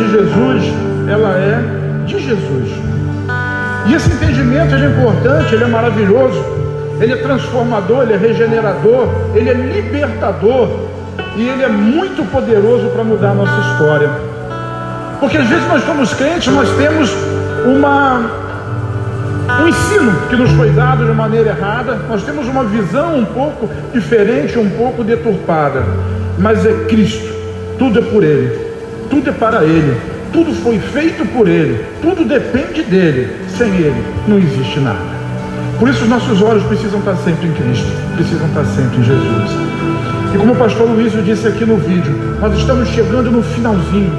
de Jesus, ela é de Jesus. E esse entendimento, ele é importante, ele é maravilhoso, ele é transformador, ele é regenerador, ele é libertador, e ele é muito poderoso para mudar a nossa história. Porque às vezes nós somos crentes, nós temos um ensino que nos foi dado de maneira errada, nós temos uma visão um pouco diferente, um pouco deturpada, mas é Cristo, tudo é por Ele, tudo é para Ele, tudo foi feito por Ele, tudo depende dEle, sem Ele não existe nada. Por isso os nossos olhos precisam estar sempre em Cristo, precisam estar sempre em Jesus. E como o pastor Luiz disse aqui no vídeo, nós estamos chegando no finalzinho,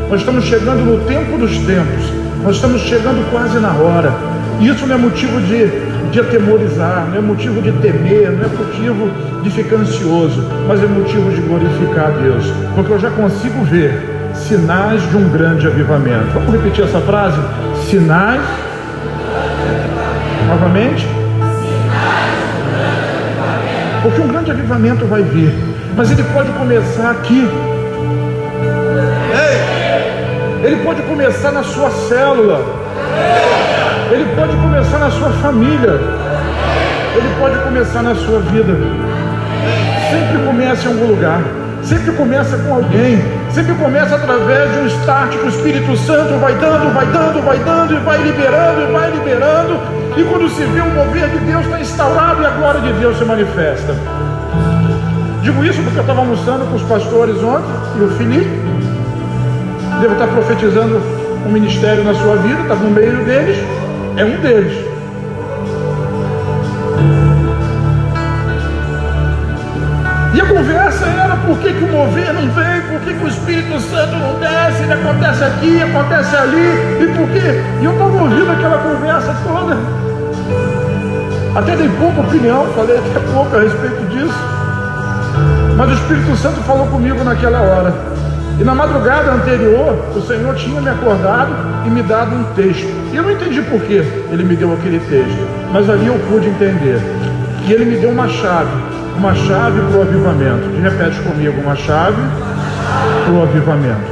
nós estamos chegando no tempo dos tempos, nós estamos chegando quase na hora. E isso não é motivo de atemorizar, não é motivo de temer, não é motivo de ficar ansioso, mas é motivo de glorificar a Deus, porque eu já consigo ver sinais de um grande avivamento. Vamos repetir essa frase? Sinais. Novamente? Porque um grande avivamento vai vir, mas ele pode começar aqui. Ele pode começar na sua célula. Ele pode começar na sua família. Ele pode começar na sua vida. Sempre começa em algum lugar. Sempre começa com alguém. Sempre começa através de um start que o Espírito Santo vai dando e vai liberando. E quando se vê, o mover de Deus está instaurado e a glória de Deus se manifesta. Digo isso porque eu estava almoçando com os pastores ontem e o Felipe. Devo estar profetizando um ministério na sua vida, está no meio deles, é um deles. E a conversa era por que o mover não vem, por que o Espírito Santo não desce, ele acontece aqui, acontece ali, e por quê? E eu estava ouvindo aquela conversa toda. Até dei pouca opinião, falei até pouco a respeito disso. Mas o Espírito Santo falou comigo naquela hora. E na madrugada anterior, o Senhor tinha me acordado e me dado um texto. E eu não entendi por que Ele me deu aquele texto, mas ali eu pude entender. E Ele me deu uma chave para o avivamento. Repete comigo, uma chave para o avivamento.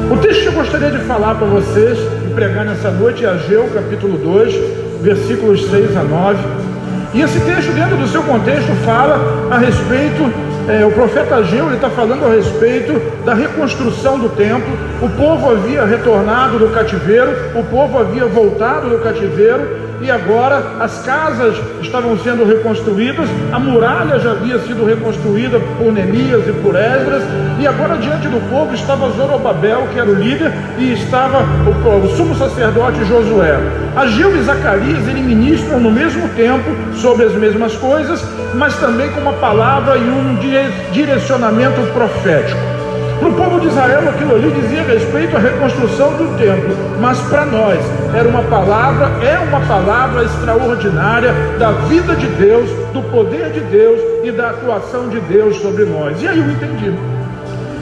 O texto que eu gostaria de falar para vocês e pregar nessa noite é Ageu, capítulo 2, versículos 6 a 9. E esse texto, dentro do seu contexto, fala a respeito... o profeta Ageu, ele está falando a respeito da reconstrução do templo. O povo havia retornado do cativeiro, o povo havia voltado do cativeiro, e agora as casas estavam sendo reconstruídas, a muralha já havia sido reconstruída por Neemias e por Esdras, e agora diante do povo estava Zorobabel, que era o líder, e estava o sumo sacerdote Josué. Ageu e Zacarias, eles ministram no mesmo tempo sobre as mesmas coisas, mas também com uma palavra e um direcionamento profético. Para o povo de Israel, aquilo ali dizia respeito à reconstrução do templo, mas para nós é uma palavra extraordinária da vida de Deus, do poder de Deus e da atuação de Deus sobre nós. E aí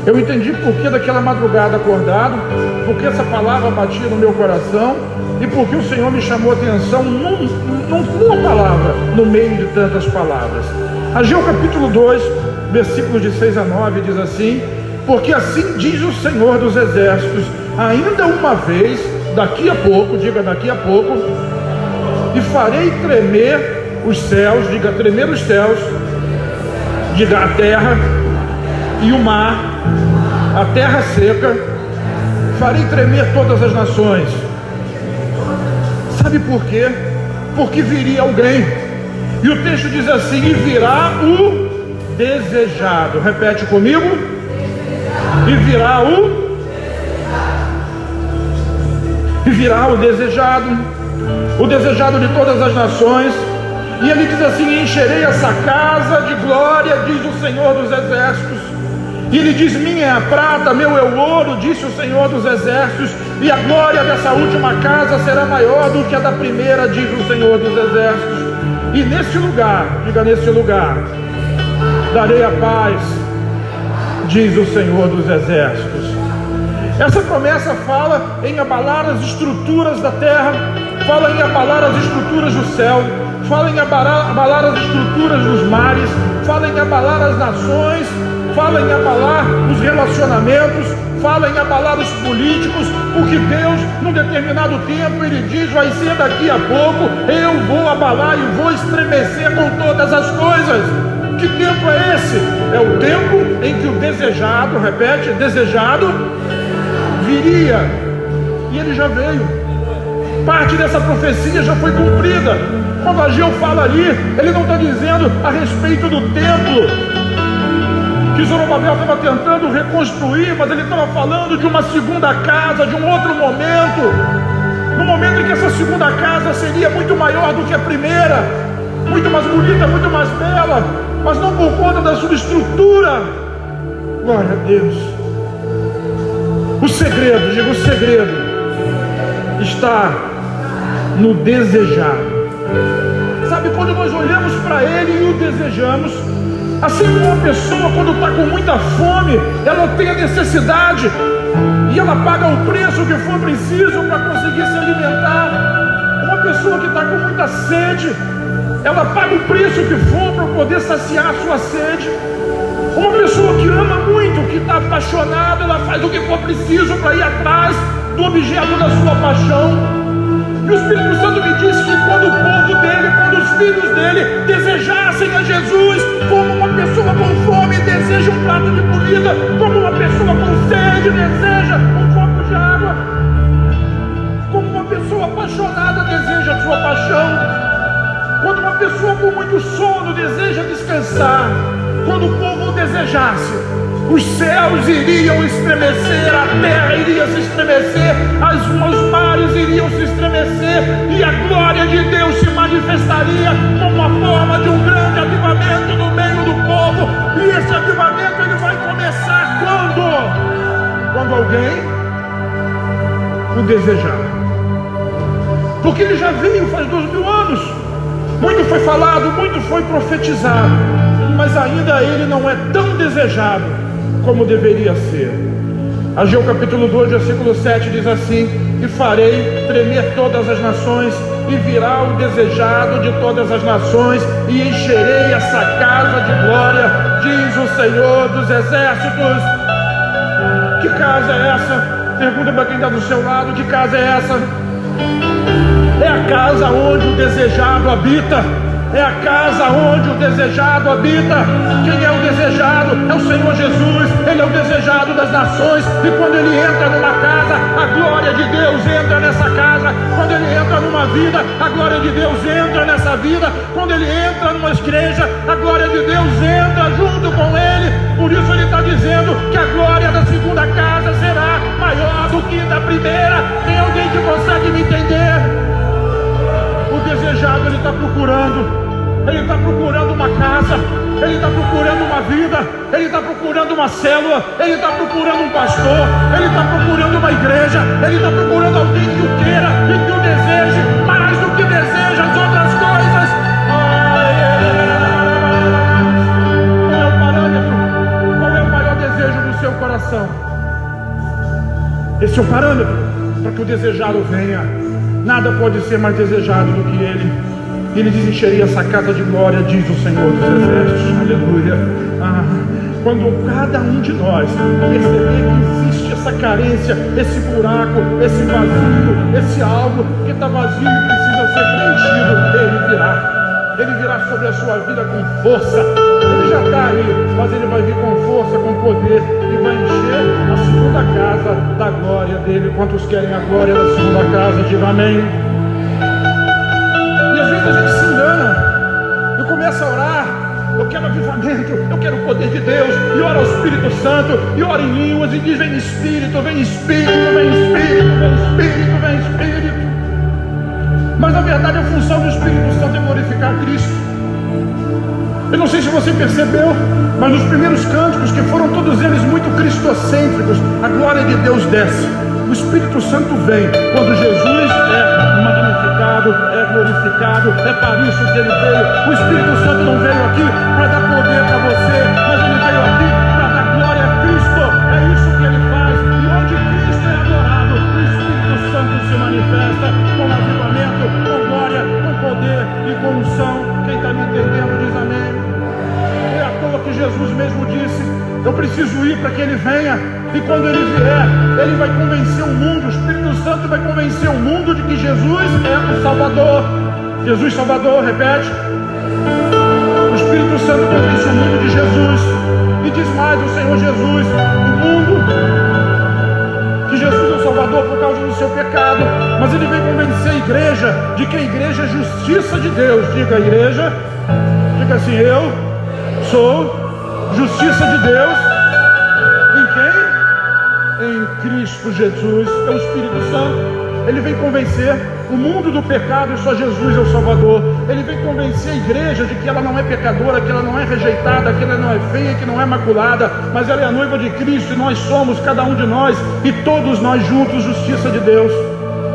eu entendi porque daquela madrugada acordado, porque essa palavra batia no meu coração e porque o Senhor me chamou a atenção numa palavra, no meio de tantas palavras. Ageu capítulo 2, versículos de 6 a 9 diz assim: porque assim diz o Senhor dos Exércitos, ainda uma vez, daqui a pouco, diga daqui a pouco, e farei tremer os céus, diga tremer os céus, diga a terra e o mar, a terra seca, farei tremer todas as nações. Sabe por quê? Porque viria alguém, e o texto diz assim: e virá o desejado. Repete comigo. E virá o desejado de todas as nações. E ele diz assim: encherei essa casa de glória, diz o Senhor dos Exércitos. E ele diz: minha é a prata, meu é o ouro, disse o Senhor dos Exércitos, e a glória dessa última casa será maior do que a da primeira, diz o Senhor dos Exércitos. E nesse lugar, diga nesse lugar, darei a paz, diz o Senhor dos Exércitos. Essa promessa fala em abalar as estruturas da terra, fala em abalar as estruturas do céu, fala em abalar as estruturas dos mares, fala em abalar as nações, fala em abalar os relacionamentos, fala em abalar os políticos, porque Deus, num determinado tempo, Ele diz: vai ser daqui a pouco, eu vou abalar e vou estremecer com todas as coisas. Que tempo é esse? É o tempo em que o desejado, repete, desejado, viria. E ele já veio. Parte dessa profecia já foi cumprida. Quando Ageu fala ali, ele não está dizendo a respeito do templo que Zorobabel estava tentando reconstruir, mas ele estava falando de uma segunda casa, de um outro momento, no momento em que essa segunda casa seria muito maior do que a primeira, muito mais bonita, muito mais bela, mas não por conta da sua estrutura. Glória a Deus. O segredo, digo, o segredo está no desejado. Sabe, quando nós olhamos para Ele e o desejamos, assim como uma pessoa, quando está com muita fome, ela tem a necessidade e ela paga o preço que for preciso para conseguir se alimentar. Uma pessoa que está com muita sede, ela paga o preço que for para poder saciar a sua sede. Uma pessoa que ama muito, que está apaixonada, ela faz o que for preciso para ir atrás do objeto da sua paixão. E o Espírito Santo me disse que quando o povo dele, quando os filhos dele desejassem a Jesus, como uma pessoa com fome deseja um prato de comida, como uma pessoa com sede deseja um copo de água, como uma pessoa apaixonada deseja a sua paixão, quando uma pessoa com muito sono deseja descansar, quando o povo desejasse, os céus iriam estremecer, a terra iria se estremecer, os mares iriam se estremecer, e a glória de Deus se manifestaria como a forma de um grande avivamento no meio do povo. E esse avivamento ele vai começar quando? Quando alguém o desejar. Porque ele já veio faz 2000 anos. Muito foi falado, muito foi profetizado, mas ainda ele não é tão desejado como deveria ser. Ageu capítulo 2, versículo 7 diz assim: e farei tremer todas as nações, e virá o desejado de todas as nações, e encherei essa casa de glória, diz o Senhor dos exércitos. Que casa é essa? Pergunta para quem está do seu lado: que casa é essa? É a casa onde o desejado habita. É a casa onde o desejado habita. Quem é o desejado? É o Senhor Jesus. Ele é o desejado das nações. E quando ele entra numa casa, a glória de Deus entra nessa casa. Quando ele entra numa vida, a glória de Deus entra nessa vida. Quando ele entra numa igreja, a glória de Deus entra junto com ele. Por isso ele está dizendo que a glória da segunda casa será maior do que da primeira. Tem alguém que consegue me entender? O desejado, ele está procurando. Ele está procurando uma casa, ele está procurando uma vida, ele está procurando uma célula, ele está procurando um pastor, ele está procurando uma igreja, ele está procurando alguém que o queira e que o deseje, mais do que deseja as outras coisas. Qual é o parâmetro? Qual é o maior desejo do seu coração? Esse é o parâmetro para que o desejado venha. Nada pode ser mais desejado do que ele. Ele diz: encheria essa casa de glória, diz o Senhor dos exércitos. Aleluia. Quando cada um de nós perceber que existe essa carência, esse buraco, esse vazio, esse algo que está vazio e precisa ser preenchido, ele virá. Ele virá sobre a sua vida com força. Ele já está aí, mas ele vai vir com força, com poder, e vai encher a segunda casa da glória dele. Quantos querem a glória da segunda casa? Diga amém. E às vezes a gente se engana e começa a orar: eu quero avivamento, eu quero o poder de Deus, e ora ao Espírito Santo, e ora em línguas, e diz: vem Espírito, vem Espírito, vem Espírito, vem Espírito, vem Espírito. Mas na verdade a função do Espírito Santo é glorificar Cristo. Eu não sei se você percebeu, mas nos primeiros cânticos, que foram todos eles muito cristocêntricos, a glória de Deus desce. O Espírito Santo vem quando Jesus é magnificado, é glorificado. É para isso que ele veio. O Espírito Santo não veio aqui para dar poder para você, mas ele veio aqui para dar glória a Cristo. É isso que ele faz. E onde Cristo é adorado, o Espírito Santo se manifesta com avivamento, com glória, com poder e com unção. Quem está me entendendo diz amém. É à toa que Jesus mesmo disse: Eu preciso ir para que Ele venha. E quando Ele vier, Ele vai convencer o mundo. O Espírito Santo vai convencer o mundo de que Jesus é o Salvador. Jesus Salvador, repete. O Espírito Santo convence o mundo de Jesus. E diz mais o Senhor Jesus: o mundo, que Jesus é o Salvador por causa do seu pecado. Mas Ele vem convencer a igreja de que a igreja é justiça de Deus. Diga, a igreja, diga assim: eu sou justiça de Deus. Em quem? Em Cristo Jesus. É o Espírito Santo. Ele vem convencer o mundo do pecado e só Jesus é o Salvador. Ele vem convencer a igreja de que ela não é pecadora, que ela não é rejeitada, que ela não é feia, que não é maculada, mas ela é a noiva de Cristo e nós somos, cada um de nós, e todos nós juntos, justiça de Deus.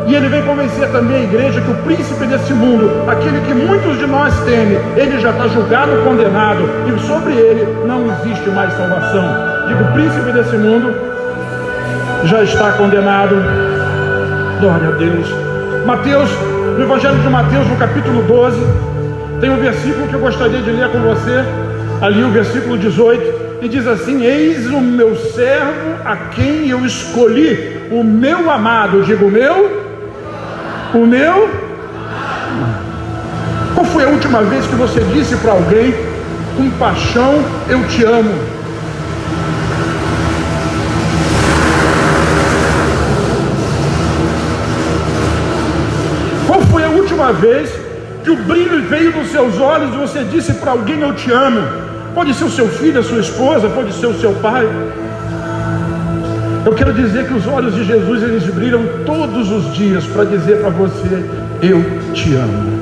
E Ele vem convencer também a igreja que o príncipe desse mundo, aquele que muitos de nós temem, ele já está julgado, condenado, e sobre ele não existe mais salvação. Digo, o príncipe desse mundo já está condenado. Glória a Deus. Mateus, no Evangelho de Mateus, no capítulo 12, tem um versículo que eu gostaria de ler com você, ali o versículo 18, e diz assim: eis o meu servo a quem eu escolhi, o meu amado. Digo, o meu. Qual foi a última vez que você disse para alguém com paixão: eu te amo? Qual foi a última vez que o brilho veio dos seus olhos e você disse para alguém: eu te amo? Pode ser o seu filho, a sua esposa, pode ser o seu pai. Eu quero dizer que os olhos de Jesus, eles brilham todos os dias para dizer para você: eu te amo.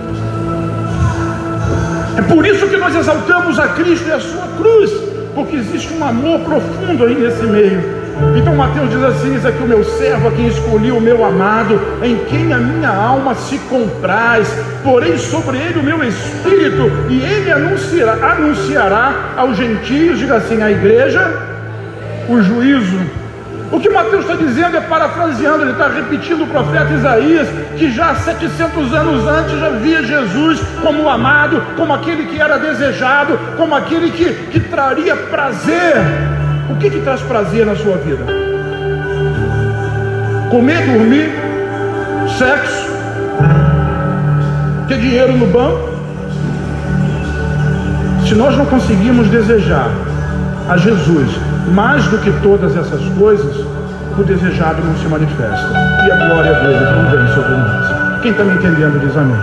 É por isso que nós exaltamos a Cristo e a sua cruz, porque existe um amor profundo aí nesse meio. Então Mateus diz assim: eis aqui o meu servo, a quem escolhi, o meu amado, em quem a minha alma se compraz. Porém sobre ele o meu espírito, e ele anunciará aos gentios, diga assim, à igreja, o juízo. O que Mateus está dizendo é parafraseando, ele está repetindo o profeta Isaías, que já 700 anos antes já via Jesus como o amado, como aquele que era desejado, como aquele que traria prazer. O que traz prazer na sua vida? Comer, dormir, sexo, ter dinheiro no banco? Se nós não conseguimos desejar a Jesus mais do que todas essas coisas, o desejado não se manifesta, e a glória dele não vem sobre nós. Quem está me entendendo diz amém.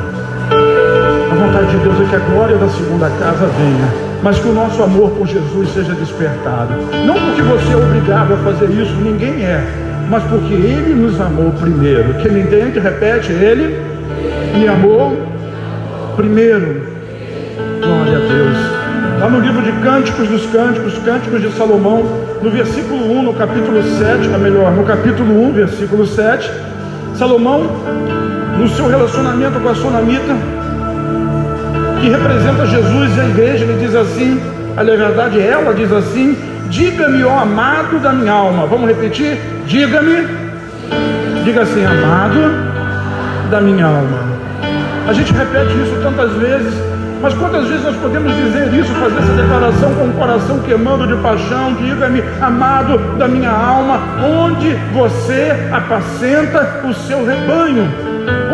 A vontade de Deus é que a glória da segunda casa venha, mas que o nosso amor por Jesus seja despertado. Não porque você é obrigado a fazer isso, ninguém é, mas porque Ele nos amou primeiro. Quem me entende, repete: Ele me amou primeiro. Glória a Deus. Lá no livro de Cânticos dos Cânticos, Cânticos de Salomão, no versículo 1, no capítulo 7, no capítulo 1, versículo 7, Salomão, no seu relacionamento com a sunamita, que representa Jesus e a igreja, ele diz assim, na verdade ela diz assim: diga-me, ó amado da minha alma. Vamos repetir? Diga-me, diga assim: amado da minha alma. A gente repete isso tantas vezes, mas quantas vezes nós podemos dizer isso, fazer essa declaração com o coração queimando de paixão? Diga-me, amado da minha alma, onde você apacenta o seu rebanho,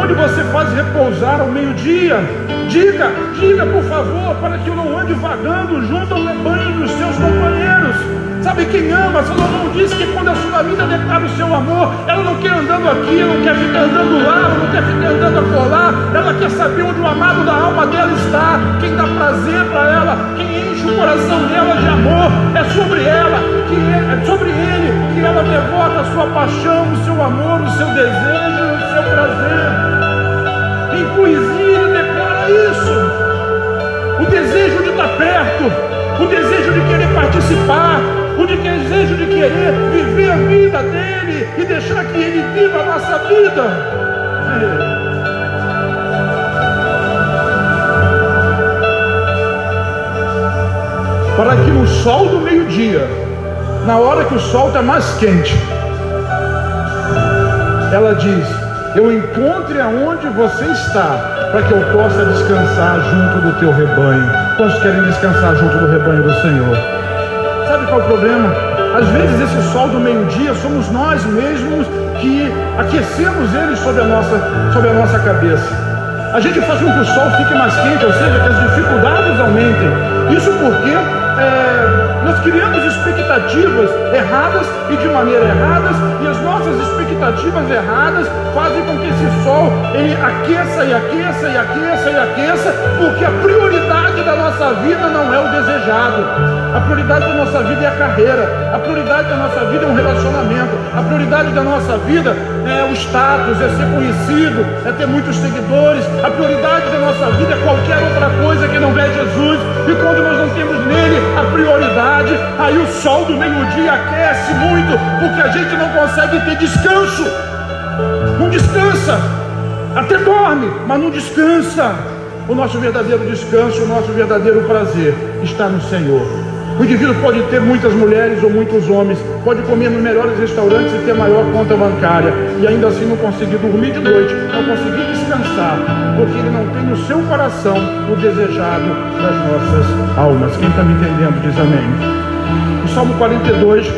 onde você faz repousar ao meio-dia. Diga por favor, para que eu não ande vagando junto ao rebanho dos seus companheiros. Sabe quem ama? Salomão disse que quando a sunamita declara o seu amor, ela não quer andando aqui, ela não quer ficar andando lá, ela não quer ficar andando acolá, ela quer saber onde o amado da alma dela está, quem dá prazer para ela, quem enche o coração dela de amor. É sobre ela, é sobre ele que ela devota a sua paixão, o seu amor, o seu desejo, o seu prazer. Em poesia ele declara isso: o desejo de estar perto, o desejo de querer participar, o desejo de querer viver a vida dele e deixar que ele viva a nossa vida. Para que no sol do meio-dia, na hora que o sol está mais quente, ela diz: eu encontre aonde você está, para que eu possa descansar junto do teu rebanho. Quantos querem descansar junto do rebanho do Senhor? Sabe qual é o problema? Às vezes esse sol do meio-dia somos nós mesmos que aquecemos ele sobre a nossa cabeça. A gente faz com que o sol fique mais quente, ou seja, que as dificuldades aumentem. Isso porque nós criamos expectativas erradas e de maneira erradas, e as nossas expectativas erradas fazem com que esse sol ele aqueça e aqueça e aqueça e aqueça, porque a prioridade da nossa vida não é o desejado. A prioridade da nossa vida é a carreira, a prioridade da nossa vida é um relacionamento, a prioridade da nossa vida é o status, é ser conhecido, é ter muitos seguidores, a prioridade da nossa vida é qualquer outra coisa que não é Jesus. E quando nós não temos nele a prioridade, aí o sol do meio-dia aquece muito, porque a gente não consegue ter descanso, não descansa, até dorme, mas não descansa. O nosso verdadeiro descanso, o nosso verdadeiro prazer está no Senhor. O indivíduo pode ter muitas mulheres ou muitos homens, pode comer nos melhores restaurantes e ter maior conta bancária, e ainda assim não conseguir dormir de noite, não conseguir descansar, porque ele não tem no seu coração o desejado das nossas almas. Quem está me entendendo diz amém. O Salmo 42,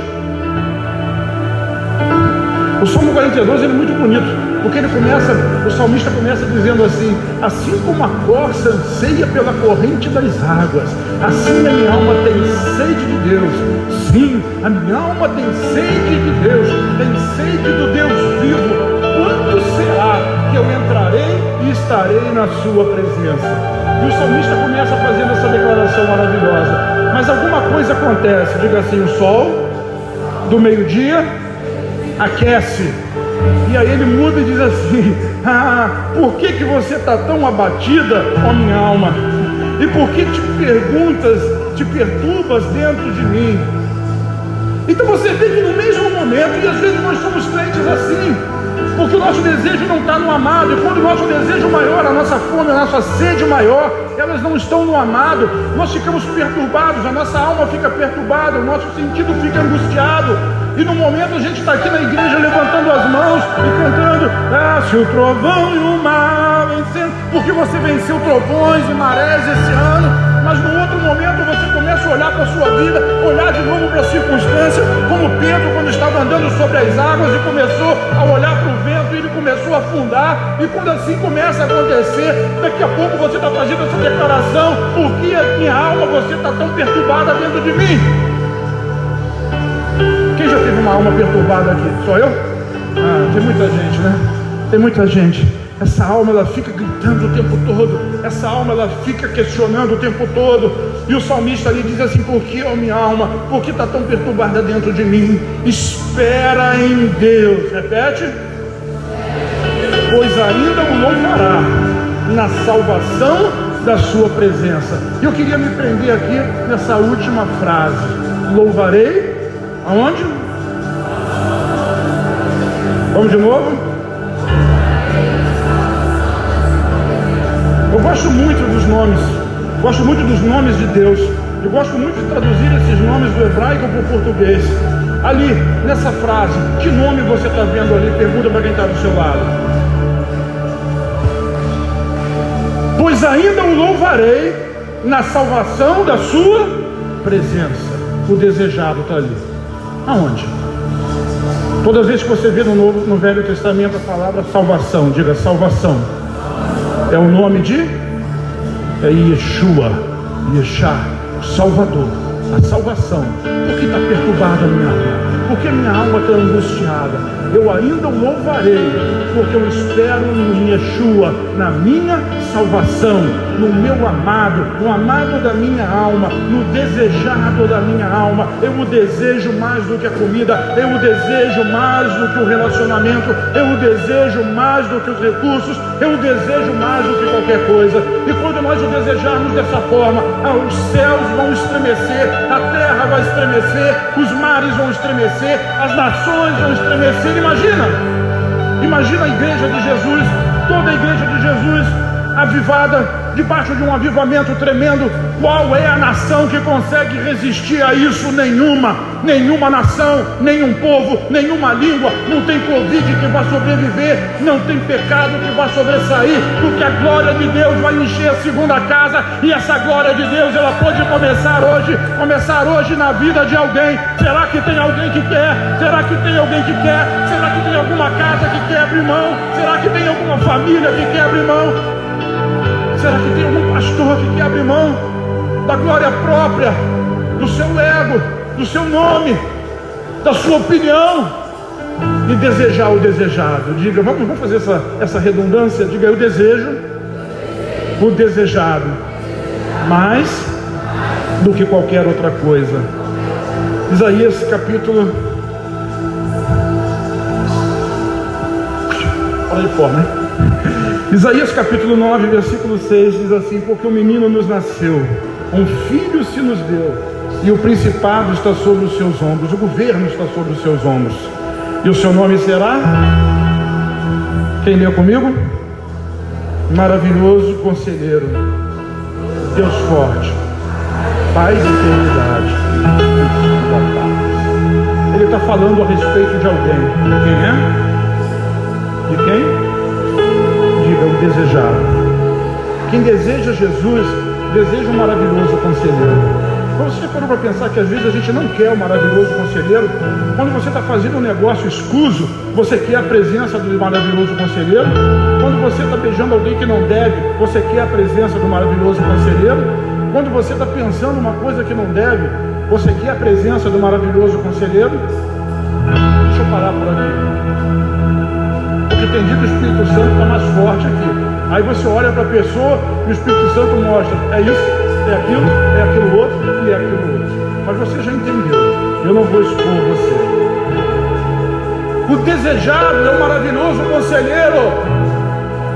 ele é muito bonito, porque o salmista começa dizendo assim: assim como a corça anseia pela corrente das águas, assim a minha alma tem sede de Deus. Sim, a minha alma tem sede de Deus, tem sede do Deus vivo. Quando será que eu entrarei e estarei na sua presença? E o salmista começa fazendo essa declaração maravilhosa. Mas alguma coisa acontece, diga assim: o sol do meio-dia aquece. E aí ele muda e diz assim: por que você está tão abatida, ó minha alma? E por que te perturbas dentro de mim? Então você vê que no mesmo momento, e às vezes nós somos crentes assim, porque o nosso desejo não está no amado, e quando o nosso desejo maior, a nossa fome, a nossa sede maior, elas não estão no amado, nós ficamos perturbados, a nossa alma fica perturbada, o nosso sentido fica angustiado. E no momento a gente está aqui na igreja levantando as mãos e cantando: se o trovão e o mar vencendo, porque você venceu trovões e marés esse ano. Mas no outro momento você começa a olhar para a sua vida, olhar de novo para a circunstância, como Pedro quando estava andando sobre as águas e começou a olhar para o vento e ele começou a afundar. E quando assim começa a acontecer, daqui a pouco você está fazendo essa declaração: por que a minha alma, você está tão perturbada dentro de mim? Quem já teve uma alma perturbada aqui? Só eu? Tem muita gente, né? Tem muita gente. Essa alma, ela fica gritando o tempo todo. Essa alma, ela fica questionando o tempo todo. E o salmista ali diz assim: por que, ó minha alma, por que está tão perturbada dentro de mim? Espera em Deus. Repete. Pois ainda o louvará na salvação da sua presença. E eu queria me prender aqui nessa última frase: louvarei. Aonde? Vamos de novo? Eu gosto muito dos nomes, gosto muito dos nomes de Deus. Eu gosto muito de traduzir esses nomes do hebraico para o português. Ali, nessa frase, que nome você está vendo ali? Pergunta para quem está do seu lado. Pois ainda o louvarei na salvação da sua presença. O desejado está ali. Aonde? Todas as vezes que você vê no Velho Testamento a palavra salvação, diga salvação. É o nome de Yeshua, Yeshá, Salvador, a salvação. Por que está perturbada a minha alma? Por que minha alma está angustiada? Eu ainda o louvarei, porque eu espero em Yeshua, na minha salvação, no meu amado, no amado da minha alma, no desejado da minha alma. Eu o desejo mais do que a comida, eu o desejo mais do que o relacionamento, eu o desejo mais do que os recursos, eu o desejo mais do que qualquer coisa. E quando nós o desejarmos dessa forma, os céus vão estremecer, a terra vai estremecer, os mares vão estremecer, as nações vão estremecer. Imagina a igreja de Jesus, toda a igreja de Jesus avivada, debaixo de um avivamento tremendo. Qual é a nação que consegue resistir a isso? Nenhuma nação, nenhum povo, nenhuma língua. Não tem Covid que vai sobreviver, não tem pecado que vai sobressair, porque a glória de Deus vai encher a segunda casa, e essa glória de Deus, ela pode começar hoje na vida de alguém. Será que tem alguém que quer? Será que tem alguém que quer? Será que tem alguma casa que quer abrir mão? Será que tem alguma família que quer abrir mão? Será que tem algum pastor que quer abrir mão da glória própria, do seu ego, do seu nome, da sua opinião, e desejar o desejado? Diga, vamos fazer essa redundância. Diga, eu desejo o desejado mais do que qualquer outra coisa. Isaías capítulo... Olha de forma, hein? Isaías capítulo 9, versículo 6 diz assim: porque um menino nos nasceu, um filho se nos deu, e o principado está sobre os seus ombros, o governo está sobre os seus ombros, e o seu nome será... Quem leu comigo? Maravilhoso Conselheiro, Deus forte, Pai de eternidade, Príncipe da paz. Ele está falando a respeito de alguém. Quem é? De quem? Diga, o desejado. Quem deseja Jesus, deseja um maravilhoso conselheiro. Você parou para pensar que às vezes a gente não quer o maravilhoso conselheiro? Quando você está fazendo um negócio escuso, você quer a presença do maravilhoso conselheiro? Quando você está beijando alguém que não deve, você quer a presença do maravilhoso conselheiro? Quando você está pensando uma coisa que não deve, você quer a presença do maravilhoso conselheiro? Deixa eu parar por aqui. Porque tem dia que o Espírito Santo está mais forte aqui. Aí você olha para a pessoa e o Espírito Santo mostra: é isso, é aquilo outro e é aquilo outro. Mas você já entendeu, eu não vou expor você. O desejado é o maravilhoso conselheiro.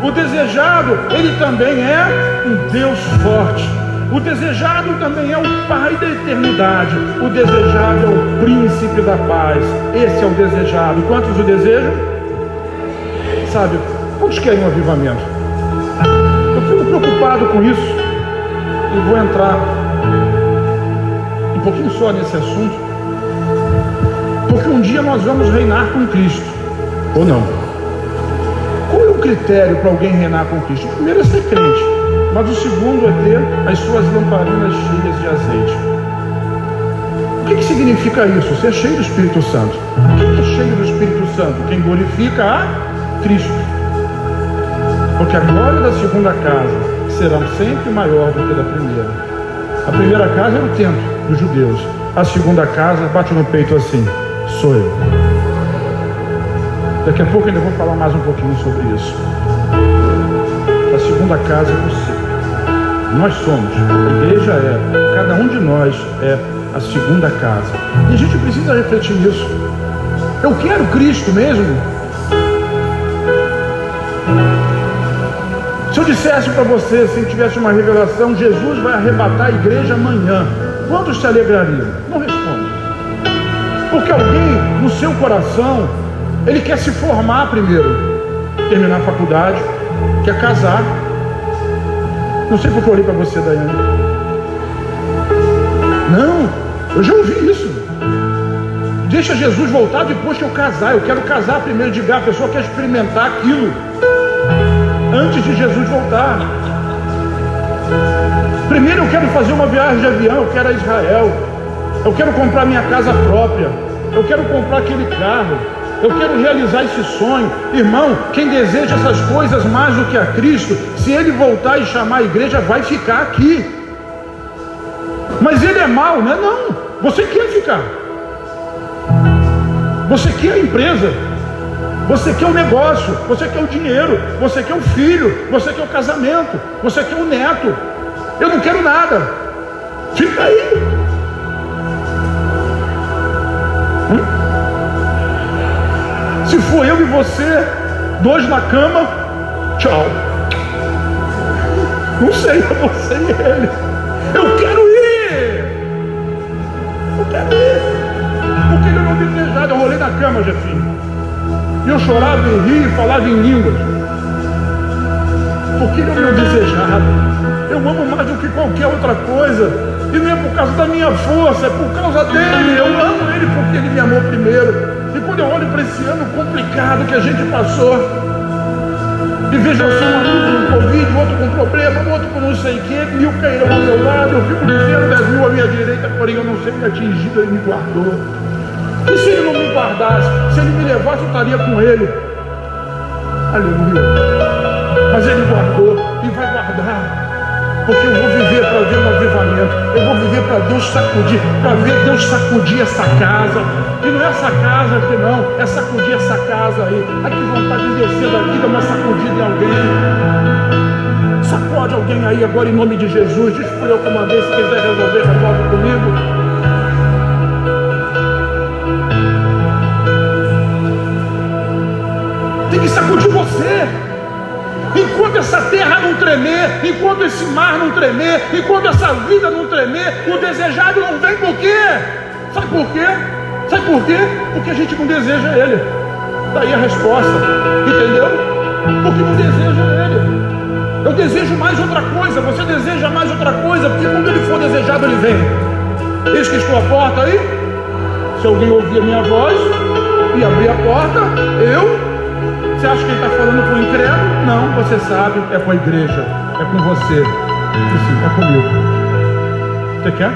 O desejado, ele também é um Deus forte. O desejado também é o Pai da eternidade. O desejado é o Príncipe da paz. Esse é o desejado. Quantos o desejam? Sabe, quantos querem um avivamento? Eu fico preocupado com isso e vou entrar um pouquinho só nesse assunto, porque um dia nós vamos reinar com Cristo, ou não? Qual é o critério para alguém reinar com Cristo? O primeiro é ser crente, mas o segundo é ter as suas lamparinas cheias de azeite. O que significa isso? Ser cheio do Espírito Santo. Quem é cheio do Espírito Santo? Quem glorifica a Cristo. Porque a glória da segunda casa será sempre maior do que da primeira. A primeira casa era o templo dos judeus. A segunda casa, bate no peito assim: sou eu. Daqui a pouco eu ainda vou falar mais um pouquinho sobre isso. A segunda casa é você. Nós somos, a igreja é, cada um de nós é a segunda casa. E a gente precisa refletir nisso. Eu quero Cristo mesmo? Se eu dissesse para você, se tivesse uma revelação, Jesus vai arrebatar a igreja amanhã, quantos se alegrariam? Não responde. Porque alguém no seu coração, ele quer se formar primeiro, terminar a faculdade, quer casar. Não sei porque eu olhei para você, Daiane. Não, eu já ouvi isso. Deixa Jesus voltar depois que eu casar. Eu quero casar primeiro. Diga, a pessoa quer experimentar aquilo antes de Jesus voltar. Primeiro eu quero fazer uma viagem de avião, eu quero ir a Israel, eu quero comprar minha casa própria, eu quero comprar aquele carro, eu quero realizar esse sonho. Irmão, quem deseja essas coisas mais do que a Cristo, se ele voltar e chamar a igreja, vai ficar aqui. Mas ele é mau, né? Não, você quer ficar, você quer a empresa, você quer o negócio, você quer o dinheiro, você quer o filho, você quer o casamento, você quer o neto. Eu não quero nada, fica aí. Se for eu e você, dois na cama, tchau. Não sei, é você e ele. Eu quero ir. Eu quero ir. Porque ele não desejado. Eu rolei na cama, Jefinho. E eu chorava e ria e falava em línguas. porque Ele é o meu desejado. Eu amo mais do que qualquer outra coisa, e não é por causa da minha força, é por causa dEle. Eu amo Ele porque Ele me amou primeiro. E quando eu olho para esse ano complicado que a gente passou, e vejo assim, um aluno com Covid, outro com problema, outro com não sei o que, 1000 caíram ao meu lado, eu fico dizendo 10.000 à minha direita, porém eu não sei me atingido, Ele me guardou. E se Ele não me guardasse, se Ele me levasse, eu estaria com Ele. Aleluia. Mas Ele guardou e vai guardar. Porque eu vou viver para ver um avivamento. Eu vou viver para Deus sacudir, para ver Deus sacudir essa casa. E não é essa casa aqui não, é sacudir essa casa aí. Ai, que vontade de descer da vida, mas sacudida em alguém. Sacode alguém aí agora em nome de Jesus. Diz por eu que mandei, se quiser resolver, resolve comigo. Tem que sacudir você. Enquanto essa terra não tremer, enquanto esse mar não tremer, enquanto essa vida não tremer, o desejado não vem. Por quê? Sabe por quê? Sabe por quê? Porque a gente não deseja Ele. Daí a resposta, entendeu? Porque não deseja Ele. Eu desejo mais outra coisa, você deseja mais outra coisa, porque quando Ele for desejado, Ele vem. Eis que estou à porta aí. Se alguém ouvir a minha voz e abrir a porta, Você acha que Ele está falando com o incrédulo? Não, você sabe, é com a igreja, é com você. E sim, é comigo. Você quer?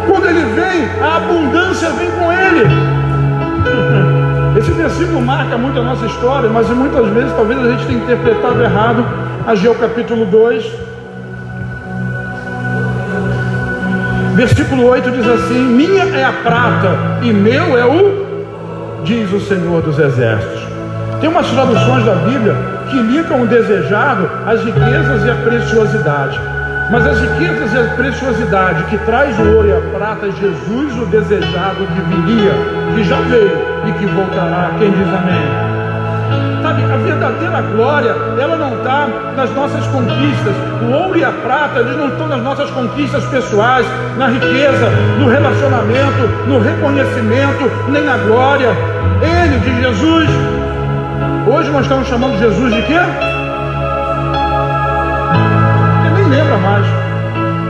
Quando Ele vem, a abundância vem com Ele. Esse versículo marca muito a nossa história, mas muitas vezes talvez a gente tenha interpretado errado. Ageu capítulo 2. Versículo 8 diz assim: minha é a prata e meu é o, diz o Senhor dos Exércitos. Tem umas traduções da Bíblia que linkam o desejado às riquezas e à preciosidade. Mas as riquezas e a preciosidade que traz o ouro e a prata é Jesus, o desejado que viria, que já veio e que voltará. Quem diz amém? Sabe, a verdadeira glória, ela não está nas nossas conquistas. O ouro e a prata, eles não estão nas nossas conquistas pessoais, na riqueza, no relacionamento, no reconhecimento, nem na glória. Ele, de Jesus. Hoje nós estamos chamando Jesus de quê? Você nem lembra mais.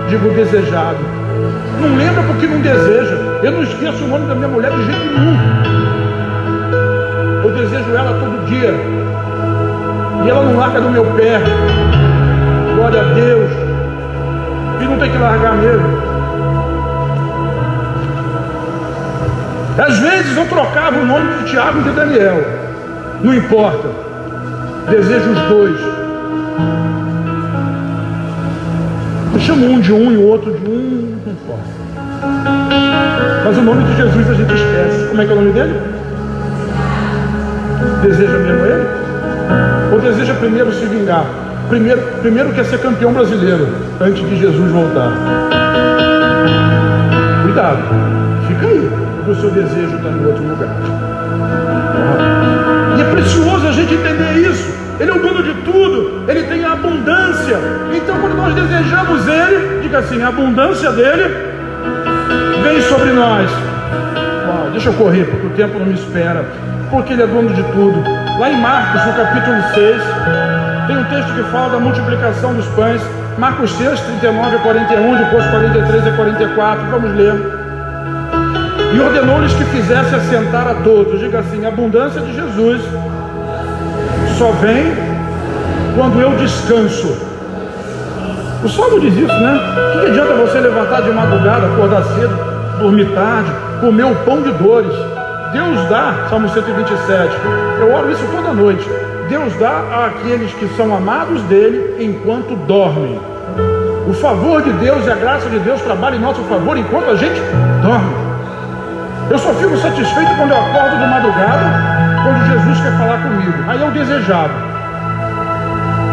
Digo desejado. Não lembra porque não deseja. Eu não esqueço o nome da minha mulher de jeito nenhum. Eu desejo ela todo dia. E ela não larga do meu pé. Glória a Deus. E não tem que largar mesmo. Às vezes eu trocava o nome de Tiago e de Daniel. Não importa. Desejo os dois. Eu chamo um de um e o outro de um. Não importa. Mas o nome de Jesus a gente esquece. Como é que é o nome dele? Deseja mesmo Ele? Ou deseja primeiro se vingar? Primeiro quer ser campeão brasileiro antes de Jesus voltar. Cuidado, fica aí, porque o seu desejo está em outro lugar. E é precioso a gente entender isso. Ele é o dono de tudo, Ele tem a abundância. Então quando nós desejamos Ele, diga assim: a abundância dEle vem sobre nós. Uau, deixa eu correr, porque o tempo não me espera. Porque Ele é dono de tudo. Lá em Marcos, no capítulo 6, tem um texto que fala da multiplicação dos pães. Marcos 6, 39 a 41, depois 43 a 44, vamos ler. E ordenou-lhes que fizesse assentar a todos. Diga assim: a abundância de Jesus só vem quando eu descanso. O Salmo diz isso, né? O que adianta você levantar de madrugada, acordar cedo, dormir tarde, comer o pão de dores? Deus dá, Salmo 127, eu oro isso toda noite. Deus dá àqueles que são amados dele enquanto dormem. O favor de Deus e a graça de Deus trabalham em nosso favor enquanto a gente dorme. Eu só fico satisfeito quando eu acordo de madrugada, quando Jesus quer falar comigo. Aí é o desejado.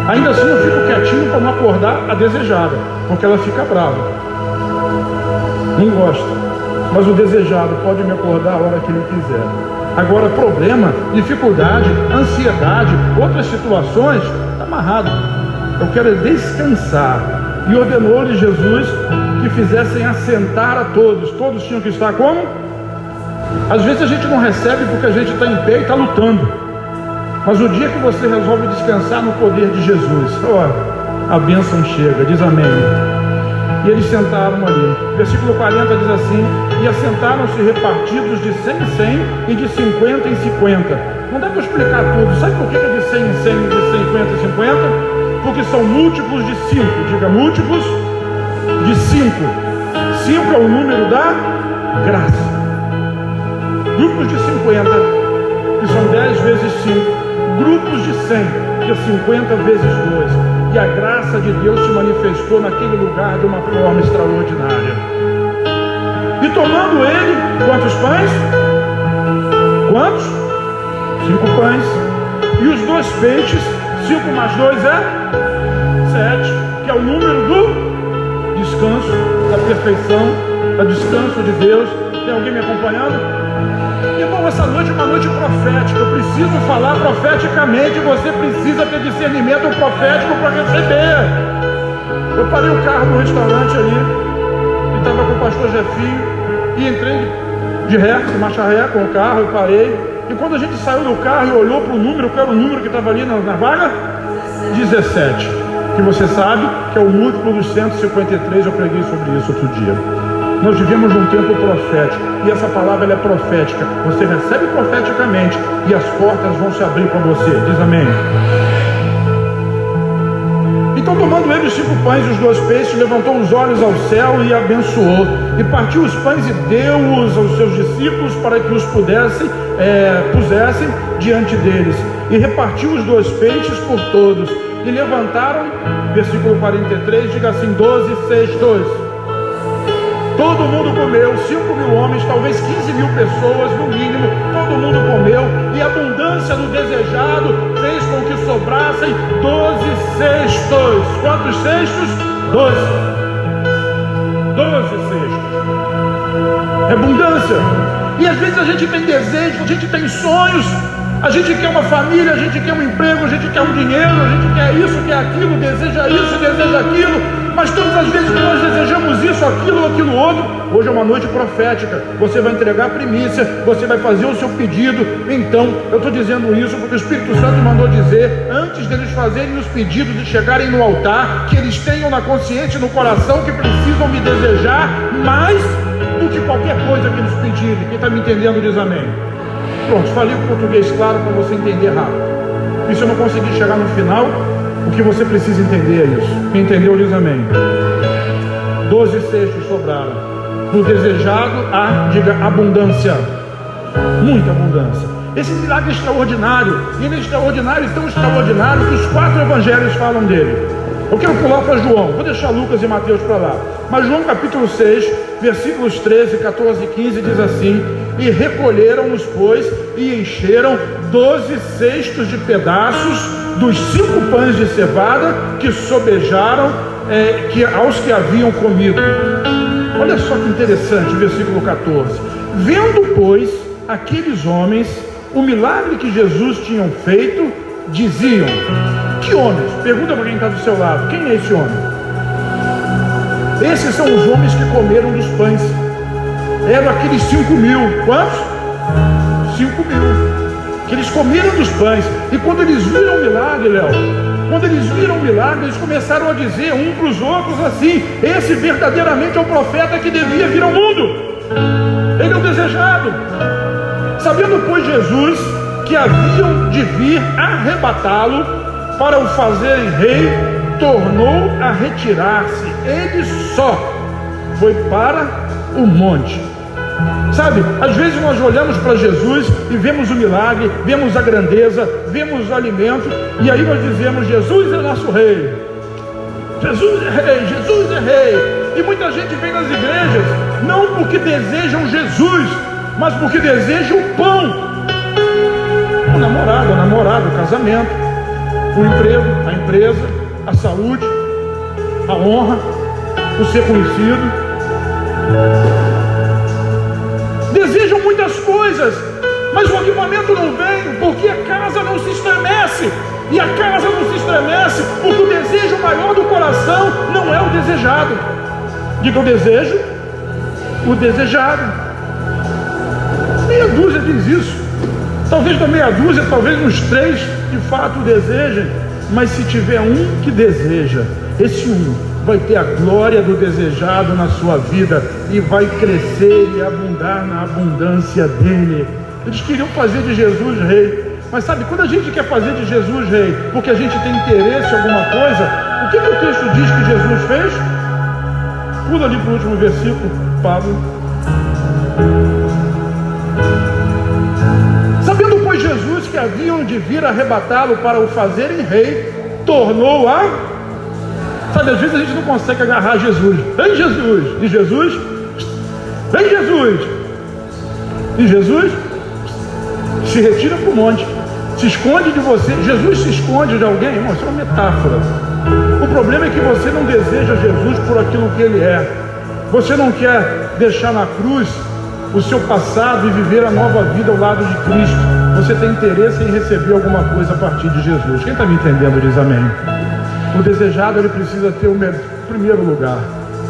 Ainda assim eu fico quietinho para não acordar a desejada, porque ela fica brava. Não gosta. Mas o desejado pode me acordar a hora que ele quiser. Agora, problema, dificuldade, ansiedade, outras situações, está amarrado. Eu quero descansar. E ordenou-lhe Jesus que fizessem assentar a todos. Todos tinham que estar como? Às vezes a gente não recebe porque a gente está em pé e está lutando. Mas o dia que você resolve descansar no poder de Jesus, a bênção chega, diz amém. E eles sentaram ali. Versículo 40 diz assim: e assentaram-se repartidos de 100 em 100 e de 50 em 50. Não dá para explicar tudo. Sabe por que é de 100 em 100 e de 50 em 50? Porque são múltiplos de 5. Diga, múltiplos de 5. 5 é o número da graça. Grupos de 50, que são 10 vezes 5. Grupos de 100, que é 50 vezes 2. E a graça de Deus se manifestou naquele lugar de uma forma extraordinária. E tomando ele, quantos pães? Quantos? 5 pães. E os 2 peixes, 5 mais 2 é 7, que é o número do descanso, da perfeição, do descanso de Deus. Tem alguém me acompanhando? Irmão, essa noite é uma noite profética. Eu preciso falar profeticamente. Você precisa ter discernimento profético para receber. Eu parei o carro no restaurante ali e estava com o pastor Jefinho e entrei de ré, de marcha ré com o carro, eu parei. E quando a gente saiu do carro e olhou para o número, qual era o número que estava ali na vaga? 17. Que você sabe que é o múltiplo dos 153. Eu preguei sobre isso outro dia. Nós vivemos num tempo profético, e essa palavra ela é profética. Você recebe profeticamente e as portas vão se abrir para você. Diz amém. Então, tomando ele os 5 pães e os 2 peixes, levantou os olhos ao céu e abençoou, e partiu os pães e deu-os aos seus discípulos para que os pusessem diante deles, e repartiu os 2 peixes por todos, e levantaram, versículo 43, diga assim: 12, 6, 2. Todo mundo comeu, 5.000 homens, talvez 15.000 pessoas no mínimo. Todo mundo comeu, e a abundância do desejado fez com que sobrassem 12 cestos. Quantos cestos? 12. 12 cestos. É abundância. E às vezes a gente tem desejos, a gente tem sonhos, a gente quer uma família, a gente quer um emprego, a gente quer um dinheiro, a gente quer isso, quer aquilo, deseja isso, deseja aquilo. Mas todas as vezes que nós desejamos isso, aquilo, aquilo outro, hoje é uma noite profética. Você vai entregar a primícia, você vai fazer o seu pedido. Então, eu estou dizendo isso porque o Espírito Santo mandou dizer, antes deles fazerem os pedidos e chegarem no altar, que eles tenham na consciência e no coração que precisam me desejar mais do que qualquer coisa que eles pedirem. Quem está me entendendo diz amém. Pronto, falei o português claro para você entender rápido. E se eu não conseguir chegar no final, o que você precisa entender é isso. Quem entendeu diz amém. 12 cestos sobraram. Do desejado a, diga, abundância. Muita abundância. Esse milagre é extraordinário. E ele é extraordinário e tão extraordinário que os 4 evangelhos falam dele. Eu quero pular para João. Vou deixar Lucas e Mateus para lá. Mas João capítulo 6, versículos 13, 14 e 15 diz assim: e recolheram-os, pois, e encheram 12 cestos de pedaços dos 5 pães de cevada que sobejaram aos que haviam comido. Olha só que interessante, versículo 14. Vendo, pois, aqueles homens o milagre que Jesus tinha feito, diziam: que homens? Pergunta para quem está do seu lado: quem é esse homem? Esses são os homens que comeram dos pães. Eram aqueles 5.000. Quantos? 5.000. Que eles comeram dos pães. E quando eles viram o milagre, Léo, quando eles viram o milagre, eles começaram a dizer um para os outros assim: esse verdadeiramente é o profeta que devia vir ao mundo. Ele é o desejado. Sabendo, pois, Jesus que haviam de vir arrebatá-lo para o fazerem rei, tornou a retirar-se. Ele só foi para o monte. Sabe, às vezes nós olhamos para Jesus e vemos o milagre, vemos a grandeza, vemos o alimento, e aí nós dizemos: Jesus é nosso rei, Jesus é rei, Jesus é rei. E muita gente vem nas igrejas não porque desejam Jesus, mas porque desejam o pão, o namorado, o casamento, o emprego, a empresa, a saúde, a honra, o ser conhecido. Desejam muitas coisas, mas o avivamento não vem porque a casa não se estremece. E a casa não se estremece porque o desejo maior do coração não é o desejado. Diga: o desejo, o desejado. meia dúzia diz isso. Talvez da meia dúzia, talvez uns 3 de fato desejem. Mas se tiver um que deseja, esse um vai ter a glória do desejado na sua vida e vai crescer e abundar na abundância dele. Eles queriam fazer de Jesus rei. Mas sabe, quando a gente quer fazer de Jesus rei porque a gente tem interesse em alguma coisa, o que o texto diz que Jesus fez? Pula ali para o último versículo, Pablo. Sabendo, pois, Jesus que haviam de vir arrebatá-lo para o fazerem rei, tornou a... Sabe, às vezes a gente não consegue agarrar Jesus. Vem Jesus! E Jesus? Vem Jesus! E Jesus se retira para o monte, se esconde de você. Jesus se esconde de alguém? Irmão, isso é uma metáfora. O problema é que você não deseja Jesus por aquilo que ele é. Você não quer deixar na cruz o seu passado e viver a nova vida ao lado de Cristo. Você tem interesse em receber alguma coisa a partir de Jesus. Quem está me entendendo diz amém. O desejado, ele precisa ter o primeiro lugar,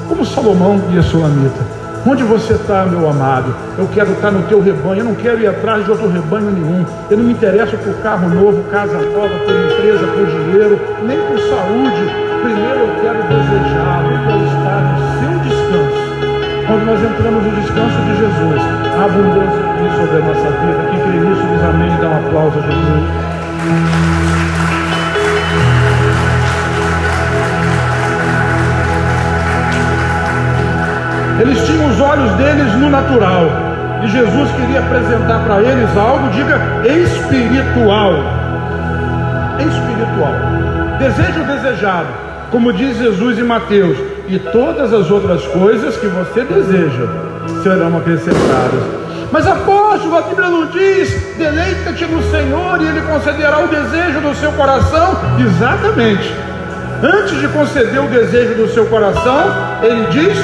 como Salomão e a Sulamita. Onde você está, meu amado? Eu quero estar no teu rebanho. Eu não quero ir atrás de outro rebanho nenhum. Eu não me interesso por carro novo, casa nova, por empresa, por dinheiro, nem por saúde. Primeiro eu quero desejá-lo, eu quero estar no seu descanso. Quando nós entramos no descanso de Jesus, a abundância vem sobre a nossa vida. Quem crê nisso diz amém e dá um aplauso a Jesus. Eles tinham os olhos deles no natural, e Jesus queria apresentar para eles algo, diga, espiritual. Espiritual. Desejo desejado, como diz Jesus em Mateus, e todas as outras coisas que você deseja serão acrescentadas. Mas apóstolo, a Bíblia não diz, deleita-te no Senhor e Ele concederá o desejo do seu coração? Exatamente. Antes de conceder o desejo do seu coração, Ele diz,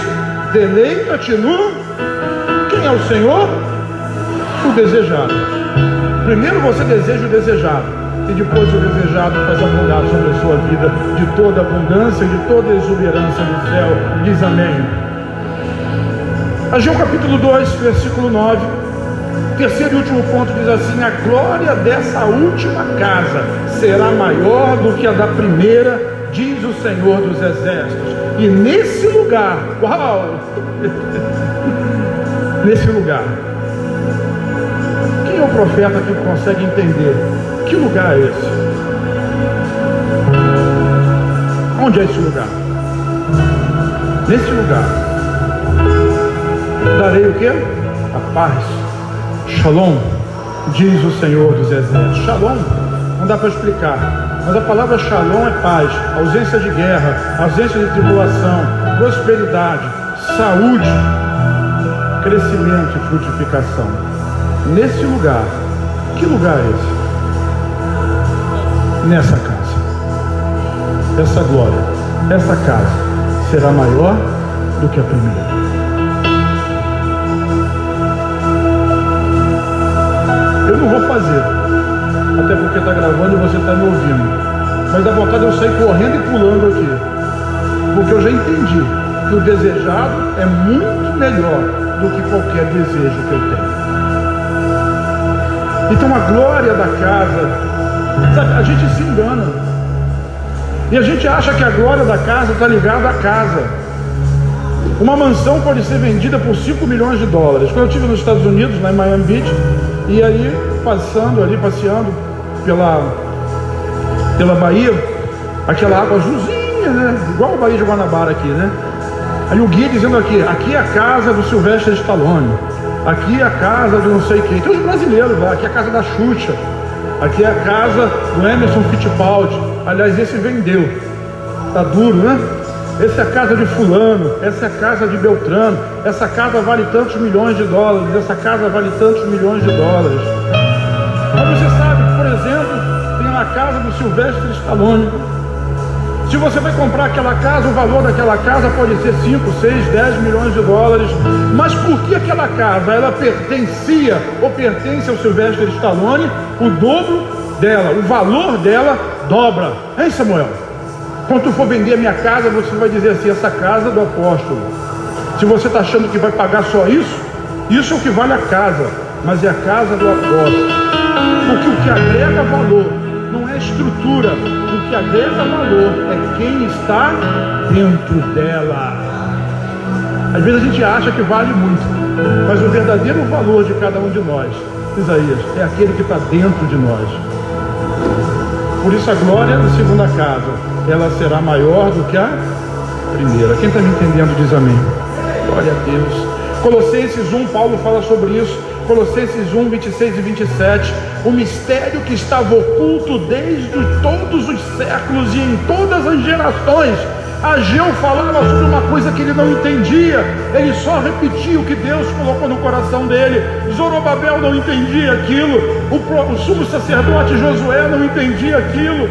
deleita-te no... Quem é o Senhor? O desejado. Primeiro você deseja o desejado, e depois o desejado faz abundar sobre a sua vida de toda abundância e de toda exuberância do céu. Diz amém. Ageu capítulo 2, versículo 9. Terceiro e último ponto diz assim: a glória dessa última casa será maior do que a da primeira, diz o Senhor dos Exércitos. E nesse lugar, uau! Nesse lugar, quem é o profeta que consegue entender que lugar é esse? Onde é esse lugar? Nesse lugar darei o que? A paz. Shalom, diz o Senhor dos Exércitos. Shalom não dá para explicar, mas a palavra shalom é paz, ausência de guerra, ausência de tribulação, prosperidade, saúde, crescimento e frutificação. Nesse lugar, que lugar é esse? Nessa casa, essa glória, essa casa será maior do que a primeira. Eu não vou fazer, até porque está gravando e você está me ouvindo, mas dá vontade de eu sair correndo e pulando aqui, porque eu já entendi que o desejado é muito melhor do que qualquer desejo que eu tenho. Então a glória da casa, sabe, a gente se engana e a gente acha que a glória da casa está ligada à casa. Uma mansão pode ser vendida por 5 milhões de dólares. Quando eu estive nos Estados Unidos, lá em Miami Beach, e aí passeando pela Bahia, aquela água azulzinha, né? Igual a Bahia de Guanabara aqui, né? Aí o guia dizendo aqui é a casa do Sylvester Stallone, aqui é a casa do não sei quem. Tem os brasileiros lá, aqui é a casa da Xuxa, aqui é a casa do Emerson Fittipaldi. Aliás, esse vendeu, tá duro, né? Essa é a casa de fulano, essa é a casa de Beltrano, essa casa vale tantos milhões de dólares, essa casa vale tantos milhões de dólares. Mas você sabe que, por exemplo, tem a casa do Sylvester Stallone. Se você vai comprar aquela casa, o valor daquela casa pode ser 5, 6, 10 milhões de dólares. Mas por que aquela casa, ela pertencia ou pertence ao Sylvester Stallone? O dobro dela, o valor dela dobra. Hein, Samuel? Quando tu for vender a minha casa, você vai dizer assim, essa casa é do apóstolo. Se você está achando que vai pagar só isso, isso é o que vale a casa. mas é a casa do apóstolo. Porque o que agrega valor não é a estrutura, o que agrega valor é quem está dentro dela. Às vezes a gente acha que vale muito, mas o verdadeiro valor de cada um de nós, Isaías, é aquele que está dentro de nós. Por isso a glória da segunda casa, ela será maior do que a primeira. Quem está me entendendo diz amém. Glória a Deus. Colossenses 1, Paulo fala sobre isso. Colossenses 1, 26 e 27. O mistério que estava oculto desde todos os séculos e em todas as gerações. Ageu falava sobre uma coisa que ele não entendia, ele só repetia o que Deus colocou no coração dele. Zorobabel não entendia aquilo, o sumo sacerdote Josué não entendia aquilo,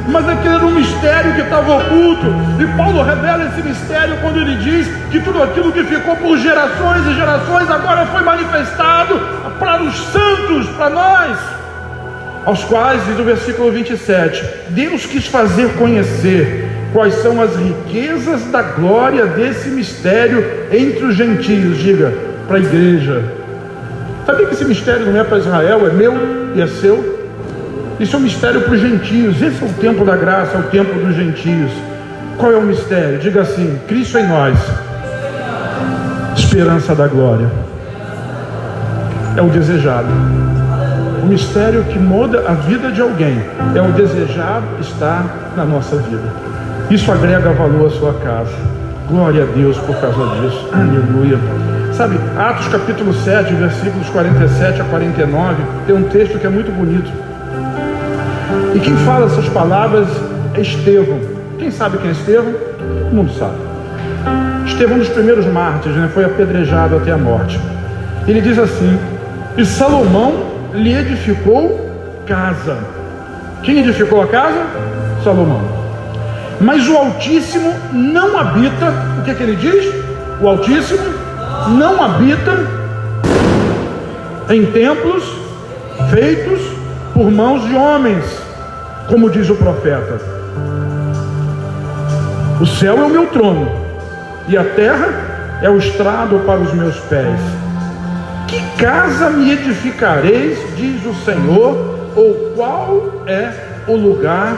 mas aquele era um mistério que estava oculto, e Paulo revela esse mistério quando ele diz que tudo aquilo que ficou por gerações e gerações agora foi manifestado para os santos, para nós, aos quais, diz o versículo 27, Deus quis fazer conhecer quais são as riquezas da glória desse mistério entre os gentios. Diga, para a igreja. Sabia que esse mistério não é para Israel, é meu e é seu? Isso é um mistério para os gentios. Esse é o tempo da graça, é o tempo dos gentios. Qual é o mistério? Diga assim: Cristo em nós, esperança da glória. É o desejado. O mistério que muda a vida de alguém é o desejado estar na nossa vida. Isso agrega valor à sua casa. Glória a Deus por causa disso. Aleluia. Sabe, Atos capítulo 7, versículos 47 a 49, tem um texto que é muito bonito. E quem fala essas palavras é Estevão. Quem sabe quem é Estevão? Todo mundo sabe. Estevão, um dos primeiros mártires, né? Foi apedrejado até a morte. Ele diz assim: e Salomão lhe edificou casa. Quem edificou a casa? Salomão. Mas o Altíssimo não habita, o que é que ele diz? O Altíssimo não habita em templos feitos por mãos de homens, como diz o profeta. O céu é o meu trono, e a terra é o estrado para os meus pés. Que casa me edificareis, diz o Senhor, ou qual é o lugar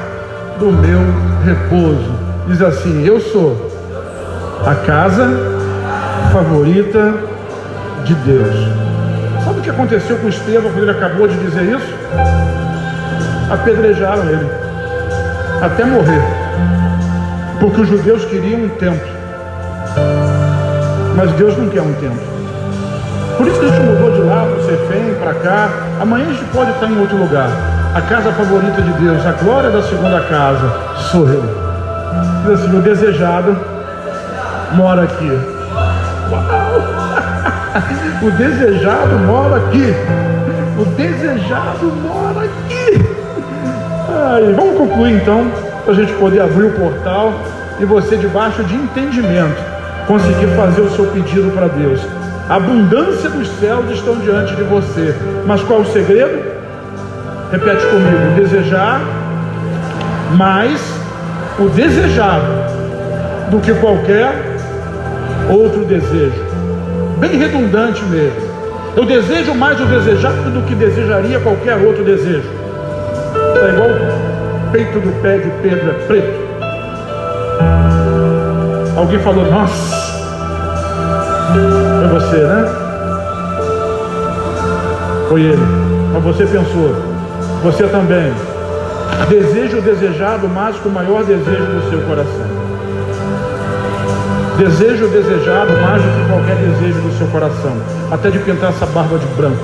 do meu repouso? Diz assim: eu sou a casa favorita de Deus. Sabe o que aconteceu com Estevão quando ele acabou de dizer isso? Apedrejaram ele até morrer, porque os judeus queriam um templo, mas Deus não quer um templo. Por isso que a gente mudou de lá para o Cefém, para cá. Amanhã a gente pode estar em outro lugar. A casa favorita de Deus, a glória da segunda casa, sou eu. Diz assim: o desejado mora aqui. Uau! O desejado mora aqui. O desejado mora aqui. Ai, vamos concluir então, para a gente poder abrir o portal e você, debaixo de entendimento, conseguir fazer o seu pedido para Deus. A abundância dos céus estão diante de você. Mas qual o segredo? Repete comigo: desejar mais o desejado do que qualquer outro desejo. Bem redundante mesmo. Eu desejo mais o desejado do que desejaria qualquer outro desejo. Está igual o peito do pé de Pedro é preto. Alguém falou: nossa, foi você, né? Foi ele. Mas você pensou, você também deseja o desejado mais que o maior desejo do seu coração. Deseja o desejado mais do que qualquer desejo do seu coração, até de pintar essa barba de branco.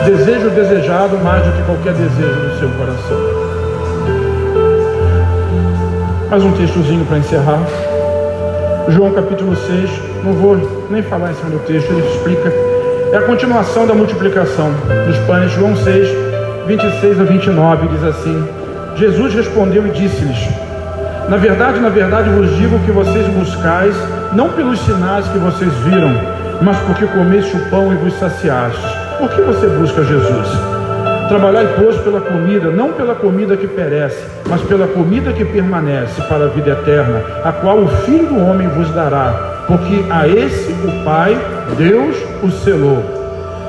Deseja o desejado mais do que qualquer desejo do seu coração. Mais um textozinho para encerrar. João capítulo 6, não vou nem falar em cima do texto, ele explica. É a continuação da multiplicação dos pães. João 6, 26 a 29, diz assim: Jesus respondeu e disse-lhes: na verdade, vos digo que vocês buscais, não pelos sinais que vocês viram, mas porque comeste o pão e vos saciastes. Por que você busca Jesus? Trabalhai, pois, pela comida, não pela comida que perece, mas pela comida que permanece para a vida eterna, a qual o Filho do Homem vos dará, porque a esse o Pai, Deus, o selou.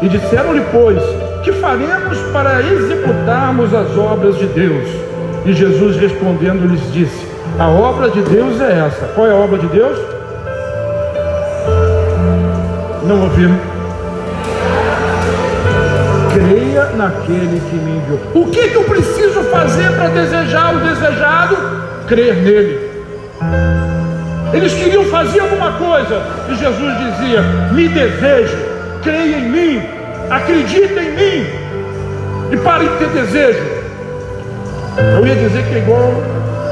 E disseram-lhe, pois, que faremos para executarmos as obras de Deus? E Jesus respondendo lhes disse, a obra de Deus é essa. Qual é a obra de Deus? Não ouviram? Creia naquele que me enviou. O que eu preciso fazer para desejar o desejado? Crer nele. Eles queriam fazer alguma coisa e Jesus dizia, me deseje, creia em mim, acredita em mim e pare de ter desejo. Eu ia dizer que é igual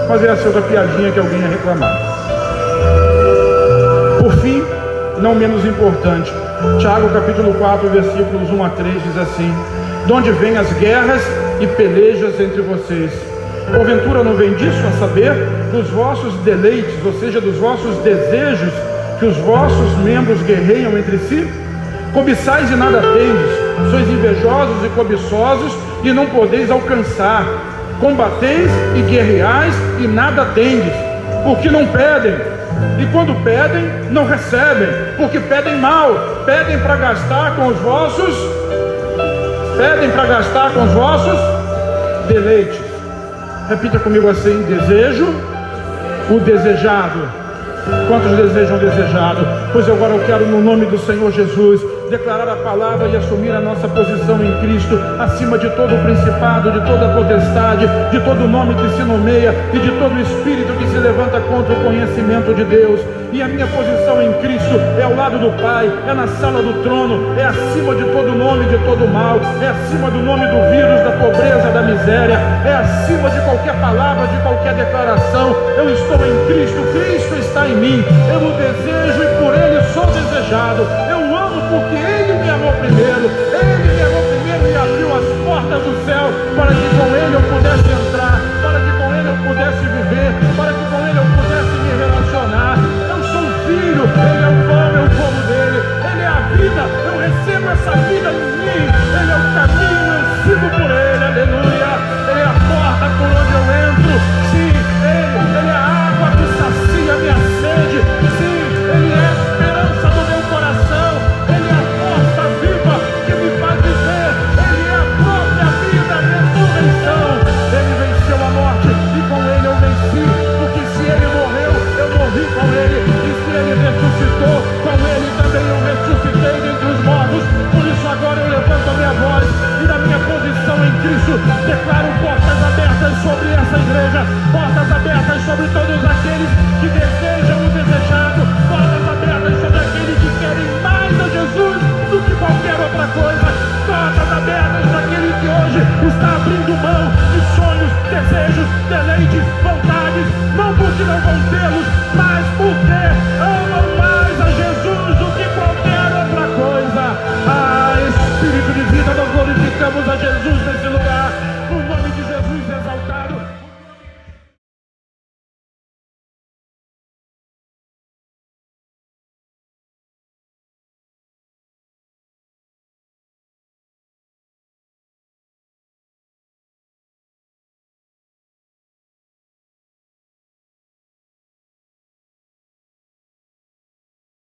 fazer essa outra piadinha que alguém ia reclamar. Por fim, não menos importante, Tiago capítulo 4, versículos 1 a 3 diz assim, de onde vêm as guerras e pelejas entre vocês? Porventura não vem disso, a saber, dos vossos deleites, ou seja, dos vossos desejos, que os vossos membros guerreiam entre si? Cobiçais e nada tendes, sois invejosos e cobiçosos e não podeis alcançar. Combateis e guerreais e nada tendes, porque não pedem. E quando pedem, não recebem, porque pedem mal, pedem para gastar com os vossos, deleites. Repita comigo assim, desejo o desejado. Quantos desejam o desejado? Pois agora eu quero, no nome do Senhor Jesus, declarar a palavra e assumir a nossa posição em Cristo, acima de todo o principado, de toda a potestade, de todo o nome que se nomeia e de todo o espírito que se levanta contra o conhecimento de Deus. E a minha posição em Cristo é ao lado do Pai, é na sala do trono, é acima de todo nome, de todo mal, é acima do nome do vírus, da pobreza, da miséria, é acima de qualquer palavra, de qualquer declaração. Eu estou em Cristo, Cristo está em mim, eu o desejo e por Ele sou desejado. Eu amo porque Ele me amou primeiro, e abriu as portas do céu para que com Ele eu pudesse entrar, para que com Ele eu pudesse viver, para que com Ele eu pudesse me relacionar. Eu sou um filho, Ele é o pão, eu como dele, Ele é a vida, eu recebo essa vida em mim, Ele é o caminho, eu sigo por Ele, aleluia. Ele é a porta por onde eu entro, sim, Ele é a água que sacia a minha sede, sim, Ele é a esperança do meu coração, Ele é a força viva que me faz viver, Ele é a própria vida, a ressurreição. Ele venceu a morte e com Ele eu venci, porque se Ele morreu, eu morri com Ele, e se Ele ressuscitou, com Ele também eu ressuscitei dentre os mortos. Por isso agora eu levanto a minha voz e da minha posição em Cristo declaro portas abertas sobre essa igreja, portas abertas sobre todos aqueles que desejam o desejado, portas abertas sobre aqueles que querem mais a Jesus do que qualquer outra coisa, portas abertas para aquele que hoje está abrindo mão de sonhos, desejos, deleites, vontades, não porque não vão tê-los, mas porque